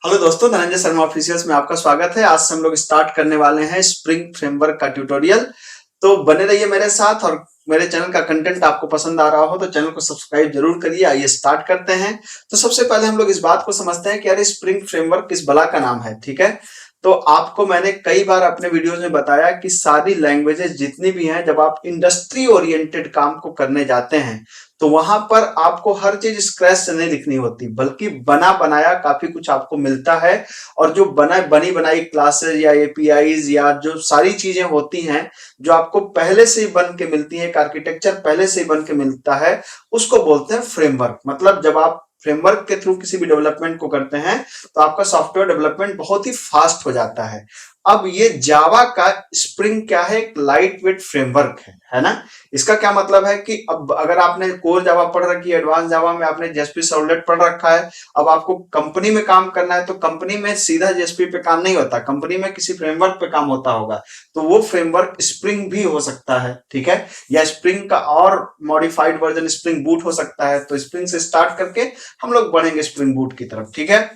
Hello दोस्तों, Dhananjay Sharma officials में आपका स्वागत है। आज से हम लोग स्टार्ट करने वाले हैं स्प्रिंग फ्रेमवर्क का ट्यूटोरियल। तो बने रहिए मेरे साथ, और मेरे चैनल का कंटेंट आपको पसंद आ रहा हो तो चैनल को सब्सक्राइब जरूर करिए। आइए स्टार्ट करते हैं। तो सबसे पहले हम लोग इस बात को समझते हैं कि यार स्प्रिंग फ्रेमवर्क किस बला का नाम है। ठीक है, तो आपको मैंने कई बार अपने वीडियोस में बताया कि सारी लैंग्वेजेस जितनी भी हैं, जब आप इंडस्ट्री ओरिएंटेड काम को करने जाते हैं तो वहां पर आपको हर चीज स्क्रैच से नहीं लिखनी होती, बल्कि बना बनाया काफी कुछ आपको मिलता है। और जो बनी बनाई क्लासेस या एपीआईज या जो सारी चीजें होती हैं, जो आपको पहले से ही बन के मिलती है, एक आर्किटेक्चर पहले से ही बन के मिलता है, उसको बोलते हैं फ्रेमवर्क। मतलब जब आप फ्रेमवर्क के थ्रू किसी भी डेवलपमेंट को करते हैं तो आपका सॉफ्टवेयर डेवलपमेंट बहुत ही फास्ट हो जाता है। अब ये जावा का स्प्रिंग क्या है? एक लाइट वेट फ्रेमवर्क है ना। इसका क्या मतलब है कि अब अगर आपने कोर जावा पढ़ रखी है, एडवांस जावा में आपने जेएसपी सर्वलेट पढ़ रखा है, अब आपको कंपनी में काम करना है तो कंपनी में सीधा जेएसपी पे काम नहीं होता, कंपनी में किसी फ्रेमवर्क पे काम होता होगा, तो वो फ्रेमवर्क स्प्रिंग भी हो सकता है। ठीक है, या स्प्रिंग का और मॉडिफाइड वर्जन स्प्रिंग बूट हो सकता है। तो स्प्रिंग से स्टार्ट करके हम लोग बढ़ेंगे स्प्रिंग बूट की तरफ। ठीक है,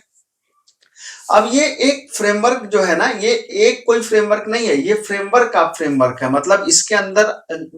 अब ये एक फ्रेमवर्क जो है ना, ये एक कोई फ्रेमवर्क नहीं है, ये फ्रेमवर्क का फ्रेमवर्क है। मतलब इसके अंदर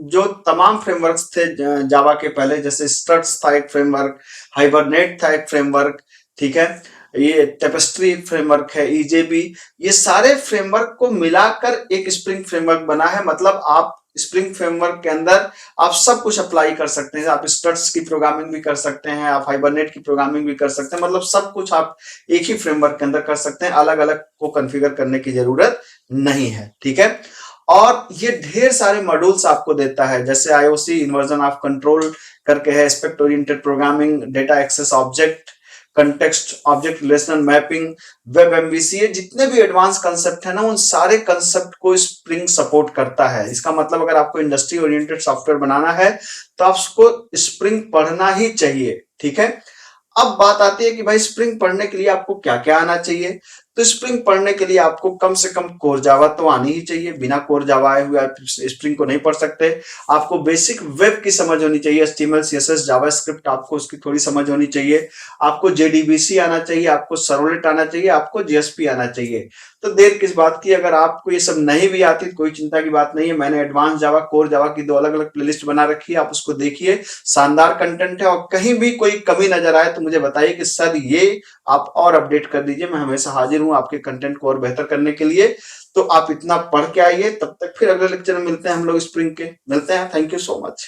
जो तमाम फ्रेमवर्क्स थे जावा के पहले, जैसे स्ट्रट्स था एक फ्रेमवर्क, हाइबरनेट था एक फ्रेमवर्क, ठीक है, ये टेपेस्ट्री फ्रेमवर्क है, ईजेबी, ये सारे फ्रेमवर्क को मिलाकर एक स्प्रिंग फ्रेमवर्क बना है। मतलब आप स्प्रिंग फ्रेमवर्क के अंदर आप सब कुछ अप्लाई कर सकते हैं। आप स्ट्रट्स की प्रोग्रामिंग भी कर सकते हैं, आप हाइबरनेट की प्रोग्रामिंग भी कर सकते हैं। मतलब सब कुछ आप एक ही फ्रेमवर्क के अंदर कर सकते हैं, अलग अलग को कॉन्फ़िगर करने की जरूरत नहीं है। ठीक है, और ये ढेर सारे मॉड्यूल्स आपको देता है, जैसे आईओसी, इन्वर्जन ऑफ कंट्रोल करके है, aspect oriented programming, data access object, context object relational mapping, web MVC, ये जितने भी एडवांस कंसेप्ट है ना, उन सारे कंसेप्ट को स्प्रिंग सपोर्ट करता है। इसका मतलब अगर आपको इंडस्ट्री ओरिएंटेड सॉफ्टवेयर बनाना है तो आपको स्प्रिंग पढ़ना ही चाहिए। ठीक है, अब बात आती है कि भाई स्प्रिंग पढ़ने के लिए आपको क्या क्या आना चाहिए। तो स्प्रिंग पढ़ने के लिए आपको कम से कम कोर जावा तो आनी ही चाहिए। बिना कोर जावा आए हुए आप स्प्रिंग को नहीं पढ़ सकते। आपको बेसिक वेब की समझ होनी चाहिए, एचटीएमएल सीएसएस जावास्क्रिप्ट, आपको उसकी थोड़ी समझ होनी चाहिए। आपको जेडीबीसी आना चाहिए, आपको सर्वलेट आना चाहिए, आपको जेएसपी आना चाहिए। तो देर किस बात की, अगर आपको ये सब नहीं भी आती तो कोई चिंता की बात नहीं है। मैंने एडवांस जावा, कोर जावा की दो अलग अलग प्लेलिस्ट बना रखी है, आप उसको देखिए, शानदार कंटेंट है। और कहीं भी कोई कमी नजर आए तो मुझे बताइए कि सर ये आप और अपडेट कर दीजिए। मैं हमेशा हाजिर हूं आपके कंटेंट को और बेहतर करने के लिए। तो आप इतना पढ़ के आइए, तब तक फिर अगले लेक्चर में मिलते हैं हम लोग स्प्रिंग के। मिलते हैं, थैंक यू सो मच।